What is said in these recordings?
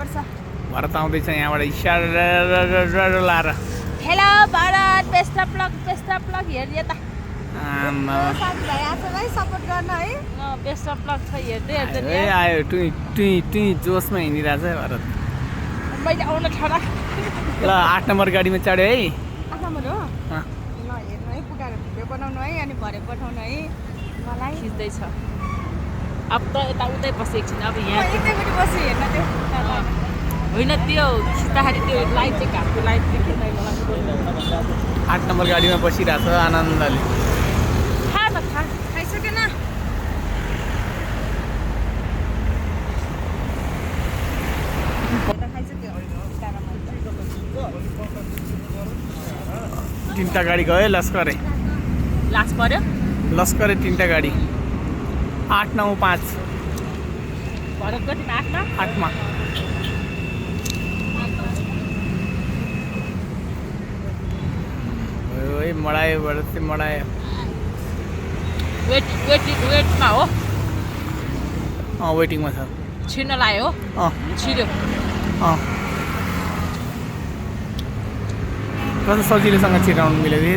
पर्छ भरत आउँदैछ यहाँबाट इसारा लाएर hello Bharat best of lock हेर्नु यता आमा साथीभाइ आफैलाई सपोर्ट गर्न है बेस्ट अफ लक छ हेर्दै हेर्दै ए आयो टुई जोसमा हिँडिरहेछ है भरत मैले आउन ठरा ल 8 नम्बर गाडीमा चढ्यो है नम्बर हो ल हेर्नु है पुगाएर भिडियो बनाउनु है अनि भरे पठाउनु है मलाई खिच्दैछ अब त यताउतै बसेको छैन अब यहाँ यतैपट्टि बसी हेर्न त्यो होइन त्यो खिच्दाखेरि त्यो लाइट चाहिँ घाटको लाइट चाहिँ खिच्दै मलाई 8 नम्बर गाडीमा बसिरहेछ आनन्दले खाइसकेन तीनटा गाडी गयो लस्करे लास्ट पर्यो लस्करे तीनटा गाडी 8 9 5 भरत कतिमा 8 मा ओए मडायो भरत चाहिँ मडायो वेटमा हो वेटिङमा छ छिर्न लाग्यो हो छिर्यो कस्तो सजिलोसँग छिराउनु मिल्यो कि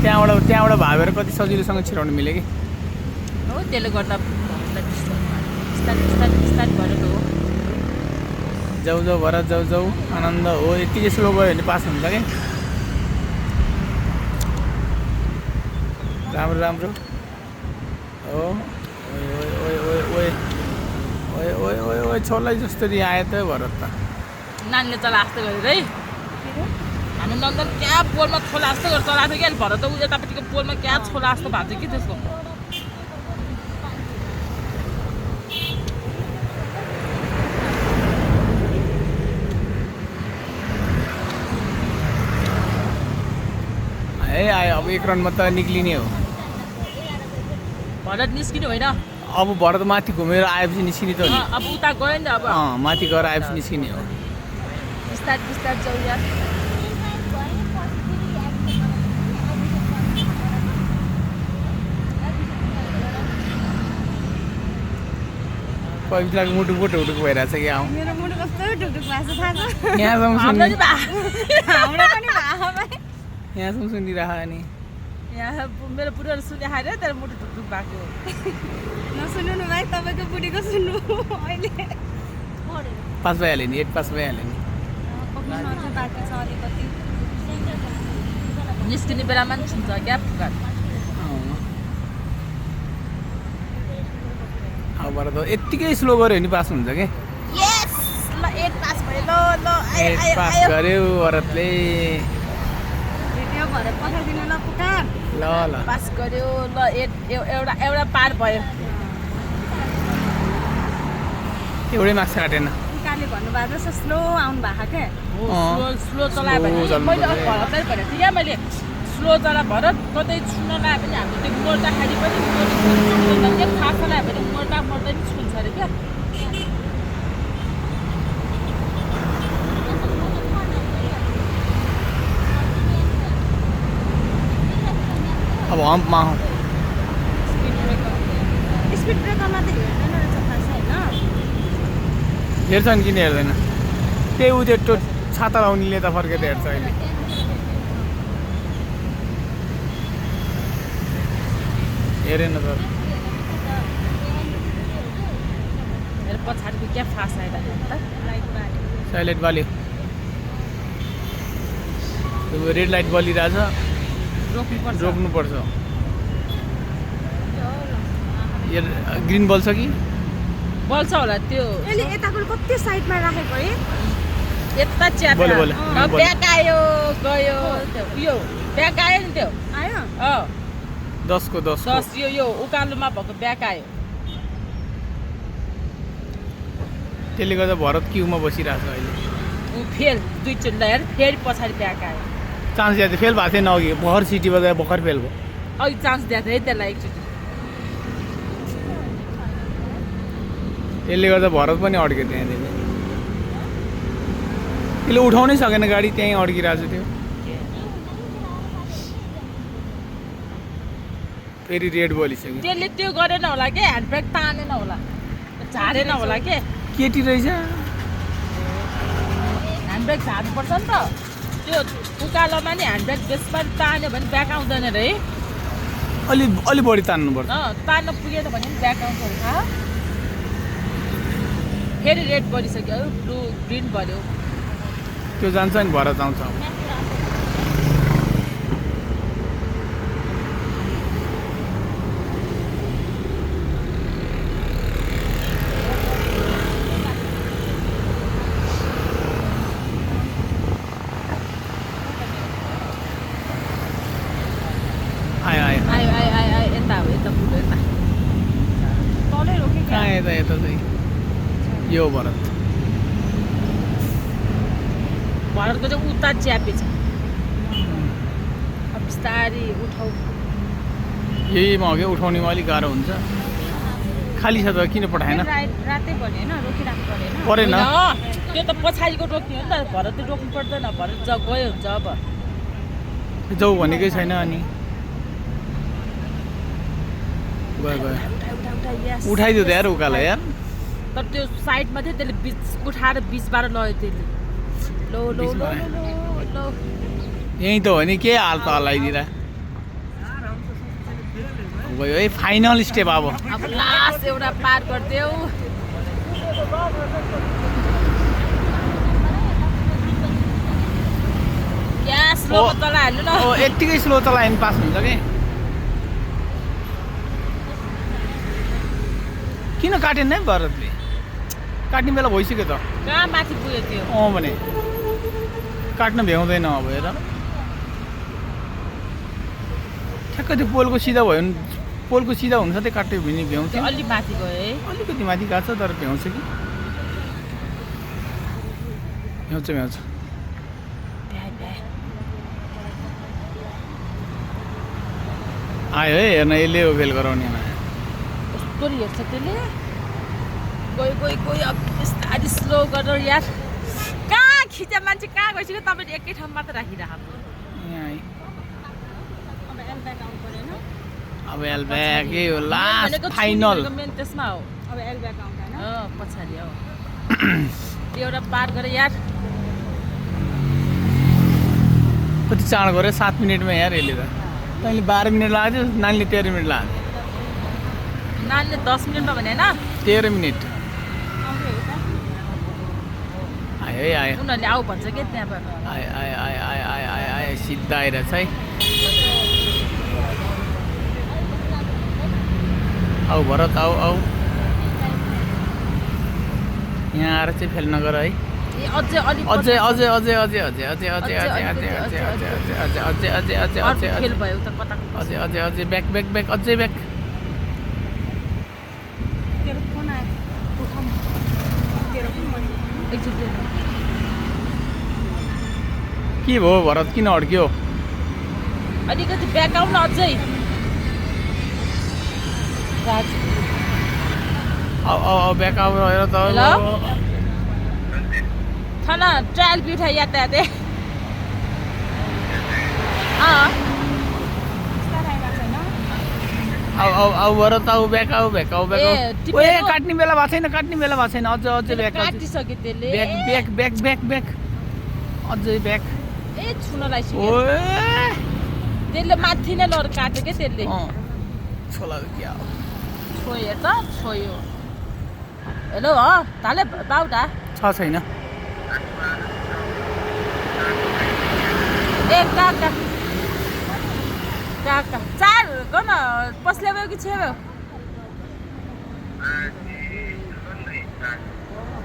त्यहाँबाट भागेर कति सजिलोसँग छिराउनु मिल्यो कि हो त्यसले गर्दा बिस्तारै गरेर हो जाउ भरत जाउ आनन्द हो यति स्लो गयो भने पास हुन्छ कि राम्रो हो ओए छोलाई जसरी आयो त भरत त नानीले चला जस्तो गरेर है हामी नन्दन क्या पोलमा छोला जस्तो गरेर चलाएको थियो कि भरत त यतापट्टिको पोलमा क्या छोला जस्तो भएको थियो कि त्यसको आयो अब 1 रनमा त निक्लिने हो भरत निस्किनु होइन अब भरत माथि घुमेर आएपछि निस्किने त हो नि अब उता गयो नि अब माथि गएर आएपछि निस्किने हो बिस्तार जाऊ यार पवित्राको मुटु ढुकढुक भइरहेछ कि आउँ मेरो मुटु कस्तो ढुकढुक भएको छ थाहा छ यहाँसम्म हाम्रो पनि भएको भाइ यहाँसम्म सुनिरह अनि यहाँ मेरो बुढोले सुने खाएर तर मुटु ढुकढुक भएको नसुन्नु न भाइ तपाईँको बुढीको सुन्नु अहिले पास भइहाल्यो नि 8 पास भइहाल्यो नि बाँकी छ अलिकति निस्किने बेलामा नि छुन्छ क्या फुका अब भएर त यत्तिकै स्लो गऱ्यो भने पास हुन्छ कि यस ल 8 पास भयो ल 8 पास गर्यो भरतले भिडियो भरे पठाइदिनु ल पुका ल पास गर्यो ल 8 एउटा पार भयो एउटै मार्क्स काटेन पुकाले भन्नुभएको जस्तो स्लो आउनु भएको क्या स्लो चलायो भने चल्नु मैले पर्यो। भरतलाई भनेको थिएँ क्या मैले स्लो चला भरत कतै छुन लगायो भने हाम्रो त्यो मोर्दाखेरि पनि के थाहा चलायो भने मोर्दा नि छुन्छ अरे क्या अब हम्पमा हौ स्पिड ब्रेकरमा त हेर्दैन रहेछ खास होइन हेर्छन् किन हेर्दैन त्यही उ त्यो छाता लाउनेले त फर्केर हेर्छ अहिले हेरेन त पछाडिको क्या फास आइरहेको त साइलेन्ट बल्यो रेड लाइट बलिरहेछ रोक्नुपर्छ ग्रिन बल्छ कि बल्छ होला त्यो यसले यताको कति साइडमा राखेको है यता च्याट बोल ब्याक आयो गयो यो ब्याक आयो नि त्यो आयो 10 को 10 यो उकालोमा भएको ब्याक आयो त्यसले गर्दा भरत क्युमा बसिरहेछ अहिले ऊ फेल दुईचोटि हेर फेरि पछाडि ब्याक आयो चान्स दिएको थियो फेल भएको थिएन अघि भर्खर सिटी बजाएर भर्खर फेल भयो अघि चान्स दिएको थियो है त्यसलाई एकचोटि त्यसले गर्दा भरत पनि अड्क्यो त्यहाँदेखि त्यसले उठाउनै सकेन गाडी त्यहीँ अड्किरहेको थियो फेरि रेड बलिसक्यो त्यसले त्यो गरेन होला के ह्यान्ड ब्रेक तानेन होला झारेन होला के केटी रहेछ ह्यान्डब्रेक झार्नुपर्छ नि त त्यो उकालोमा नि ह्यान्डब्रेक बेसमा तान्यो भने ब्याक आउँदैन रे अलि बढी तान्नुपर्छ तान्न पुगेन भने पनि ब्याक आउँछ थाहा फेरि रेड गरिसक्यो ब्लू ग्रिन बन्यो त्यो जान्छ नि भरत आउँछ यता चाहिँ यो भरत भरतको चाहिँ उता च्यापे छ अब बिस्तारी उठाउ यहीमा हो क्या उठाउनेमा अलिक गाह्रो हुन्छ खाली छ त किन पठाएन रातै भन्यो होइन रोकिराख्नु परेन त्यो त पछाडिको रोक्ने हो नि त भरत त रोक्नु पर्दैन भरत गयो हुन्छ अब जाऊ भनेकै छैन अनि गयो उठाइदियो त यार उकालो यार तर त्यो साइडमा थियो त्यसले बिच उठाएर बिचबाट लग्यो त्यसले लो लो लो लो यही त हो नि के हाल त हल्लाइदिएर गयो है फाइनल स्टेप अब लास्ट एउटा पार गरिदेऊ क्या स्लो चलाइहाल्नु न यत्तिकै स्लो चलायो भने पास हुन्छ कि किन काटेन है भरतले काट्ने बेला भइसक्यो त कहाँ माथि पुग्यो त्यो भने काट्न भ्याउँदैन अब हेर ठ्याक्कै त्यो पोलको सिधा भयो भने पोलको सिधा हुन्छ त्यही काट्यो भने भ्याउँछ अलि माथि गयो है अलिकति माथि गएको छ तर भ्याउँछ कि भ्याउँछ आयो है हेर्न यसले हो फेल गराउनेमा कस्तो हेर्छ त्यसले गयो अब बिस्तारी स्लो गरेर यार कहाँ खिच्यो मान्छे कहाँ गइसक्यो तपाईँले एकै ठाउँ मात्र राखिराख्नु अब एलब्याक हो लास्ट फाइनल मेन त्यसमा हो अब एलब्याक आउँदैन पछाडि हो एउटा पार गरे यार कति चाँड गऱ्यो 7 मिनटमा यार यसले त तैँले 12 मिनट लाग्यो नानीले 13 मिनट लाग्यो नानीले 10 मिनटमा भने होइन 13 मिनट आयो है आयो उनीहरूले आऊ भन्छ क्या त्यहाँबाट आयो सिधा आइरहेछ है आऊ भरत आऊ यहाँ आएर चाहिँ फेल नगर है अझै ब्याक अझै ब्याक के भयो भरत किन अड्क्यो अलिकति ब्याक आउन अझै ब्याक आउ हेर त थाना ट्रायल भी उठाई यातायात है आऊ भरत आऊ ब्याक काट्ने बेला भएको छैन अझै ब्याक काटिसक्यो त्यसले ब्याक अझै ब्याक ए छुन लागिसक्यो त्यसले माथि नै लड काट्यो के त्यसले छोला क्या छोयो त छोयो हेलो ताले बाउटा छैन ए काका 4 गर्न पस्ले भयो कि छेव्यो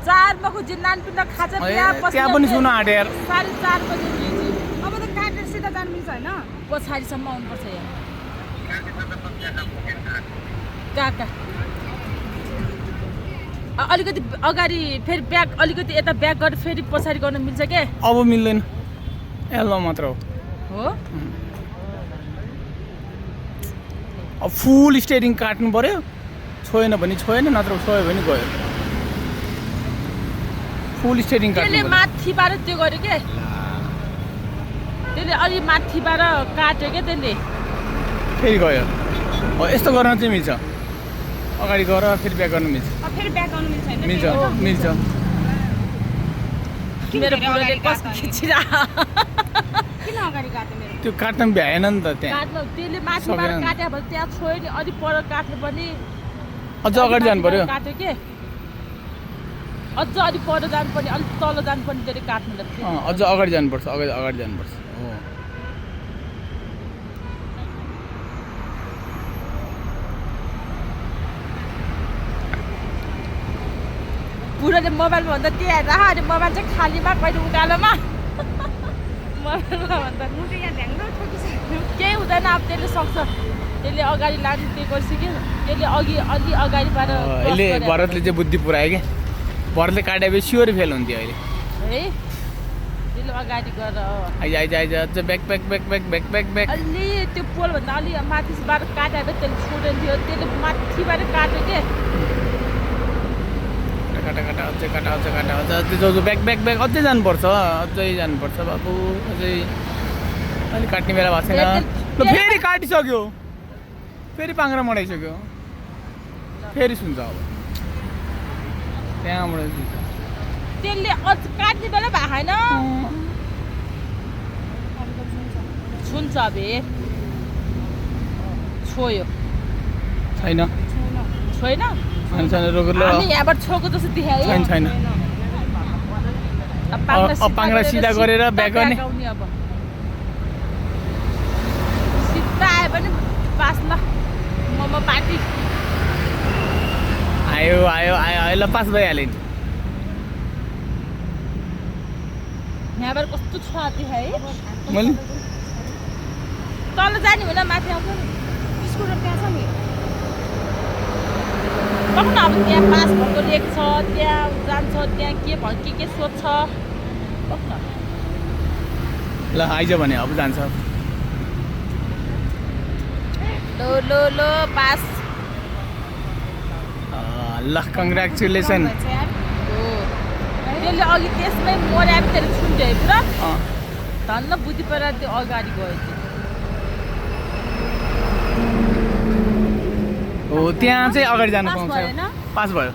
4 मा खोजी नानपिण्ड खाजा बिहा पस्ले त्यहाँ पनि सुन आँटे यार 4:30 बजे अब त काटेर सिधा जानु मिल्छ हैन पछाडिसम्म आउनुपर्छ यहाँ काका अलिकति अगाडि फेरि ब्याक अलिकति यता ब्याक गरेर फेरि पछाडि गर्न मिल्छ के अब मिल्दैन एल्लो मात्र हो अब फुल स्टेरिङ काट्नु पर्यो छोएन भने छोएन नत्र छोयो भने गयो फुल स्टेरिङ काट्नु त्यसले माथिबाट त्यो गर्यो के त्यसले अलि माथिबाट काट्यो के त्यसले फेरि गयो हो यस्तो गर्न चाहिँ मिल्छ अगाडि गएर फेरि ब्याक गर्न मिल्छ फेरि ब्याक गर्नु मिल्छ हैन मिल्छ मेरो बुढोले कसको खिचिरा किन अगाडि काट्यो मेरो त्यो काट्न भ्याएन नि त त्यहाँ काट्न त्यसले माथिबाट काट्यो भने त्यहाँ छोयो नि अलि पर काट्यो भने अझ अगाडि जानु पर्यो काट्यो के अझ अलि पर जानुपर्ने अलिक तल जानुपर्ने त्यसले काट्नु लाग्थ्यो अझ अगाडि जानुपर्छ अगाडि जानुपर्छ हो बुढोले मोबाइलमा भन्दा त्यहाँ राख अनि मोबाइल चाहिँ खालीमा कहिले उकालोमा मोबाइलमा भन्दा म त यहाँ ढ्याङ्ग्रो ठोकिसक्यो केही हुँदैन अब त्यसले सक्छ त्यसले अगाडि लानु त्यो गरिसक्यो त्यसले अघि अलि अगाडिबाट अहिले भरतले चाहिँ बुद्धि पुऱ्यायो क्या भरतले काटेपछि स्योर फेल हुन्थ्यो अहिले है त्यसले अगाडि गएर आइज अझ ब्याक अलि त्यो पोलभन्दा अलि माथिबाट काटेर त्यसले छोडेन थियो त्यसले माथिबाट काट्यो के काटा अझै जाउ ब्याक अझै जानुपर्छ बाबु अझै अहिले काट्ने बेला भएको छैन ल फेरि काटिसक्यो फेरि पाङ्ग्रा मडाइसक्यो फेरि सुन्छ अब त्यहाँबाट त्यसले अझ काट्ने बेला भएको छैन छुन्छ बे छोयो छैन छैन छैन रोकेर हामी यहाँबाट छोको जस्तो देखायो छैन अब पाङ्ग्रा सिधा गरेर ब्याक गर्ने अब सिधा आयो भने पास ल मोमो पार्टी आयो ल पास भइहाल्यो नि यहाँबाट कस्तो छ देखाए मैले तल जाने होला माथि आउँछ नि स्कुटर त्यहाँ छ नि पक्न अब त्यहाँ पास भएको लेख छ त्यहाँ जान्छ त्यहाँ के सोध्छ पक्न ल आइज भने अब जान्छ लो पास ल कङ्ग्रेचुलेसन त्यसले अघि त्यसमै मर्या त्यसले छुन्थ्यो है पुरा धन्न बुद्धि परेर त्यो अगाडि गयो हो त्यहाँ चाहिँ अगाडि जानु पास पाउँछ भएन? पास भयो